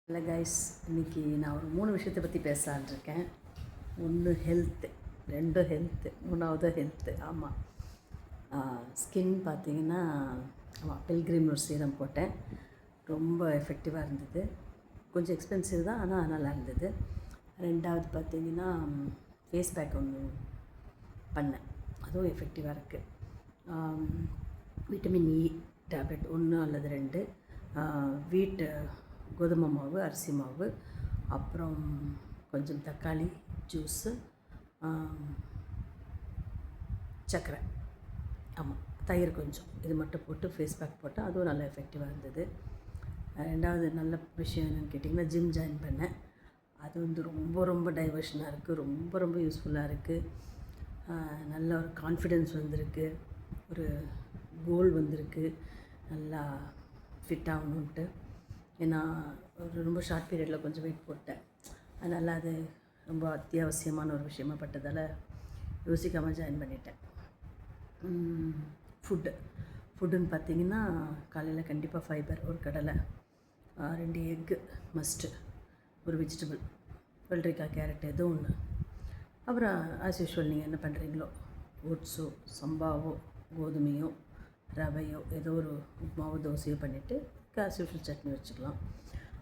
இல்லை கைஸ், இன்றைக்கி நான் ஒரு 3 விஷயத்தை பற்றி பேசலான் இருக்கேன். ஒன்று ஹெல்த்து, 2 ஹெல்த்து, 3வது ஹெல்த்து. ஆமாம், ஸ்கின் பார்த்திங்கன்னா, பில்கிரிம் ஒரு சீரம் போட்டேன். ரொம்ப எஃபெக்டிவாக இருந்தது. கொஞ்சம் எக்ஸ்பென்சிவ் தான், ஆனால் நல்லா இருந்தது. 2வது பார்த்திங்கன்னா ஃபேஸ் பேக் ஒன்று பண்ணேன், அதுவும் எஃபெக்டிவாக இருக்குது. விட்டமின் இ டேப்லெட் 1 அல்லது 2, வீட்டு கோதுமை மாவு, அரிசி மாவு, அப்புறம் கொஞ்சம் தக்காளி ஜூஸு, சர்க்கரை, ஆமாம் தயிர் கொஞ்சம், இது மட்டும் போட்டு ஃபேஸ் பேக் போட்டால் அதுவும் நல்லா எஃபெக்டிவாக இருந்தது. 2வது நல்ல விஷயம் என்னென்னு கேட்டிங்கன்னா, ஜிம் ஜாயின் பண்ணேன். அது வந்து ரொம்ப ரொம்ப டைவர்ஷனாக இருக்குது, ரொம்ப ரொம்ப யூஸ்ஃபுல்லாக இருக்குது. நல்ல ஒரு கான்ஃபிடென்ஸ் வந்திருக்கு, ஒரு கோல் வந்திருக்கு, நல்லா ஃபிட் ஆகணுன்ட்டு. ஏன்னா ஒரு ரொம்ப ஷார்ட் பீரியடில் கொஞ்சம் வெயிட் போட்டேன். அதனால் அது ரொம்ப அத்தியாவசியமான ஒரு விஷயமா பட்டதால் யோசிக்காமல் ஜாயின் பண்ணிட்டேன். ஃபுட்டுன்னு பார்த்திங்கன்னா, காலையில் கண்டிப்பாக ஃபைபர், ஒரு கடலை, 2 எக்கு மஸ்ட்டு, ஒரு வெஜிடபிள், வெள்ளரிக்காய், கேரட் ஏதோ ஒன்று. அப்புறம் ஆஸ் யூஷுவல் நீங்கள் என்ன பண்ணுறீங்களோ, ஓட்ஸோ, சம்பாவோ, கோதுமையோ, ரவையோ, ஏதோ ஒரு உப்புமாவோ தோசையோ பண்ணிவிட்டு ஆஸ் யூஷுவல் சட்னி வச்சுக்கலாம்.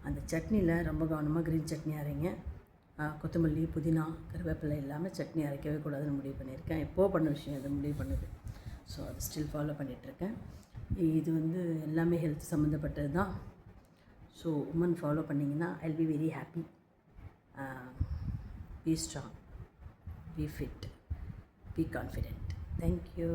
அந்த சட்னியில் ரொம்ப கவனமாக க்ரீன் சட்னி அரைங்க. கொத்தமல்லி, புதினா, கருவேப்பிலை இல்லாமல் சட்னி அரைக்கவே கூடாதுன்னு முடிவு பண்ணியிருக்கேன். எப்போது பண்ண விஷயம் அது முடிவு பண்ணுது. ஸோ அது ஸ்டில் ஃபாலோ பண்ணிகிட்ருக்கேன். இது வந்து எல்லாமே ஹெல்த் சம்மந்தப்பட்டது தான். ஸோ உமன் ஃபாலோ பண்ணிங்கன்னா I will be very happy. Be strong, B fit, be confident. Thank you.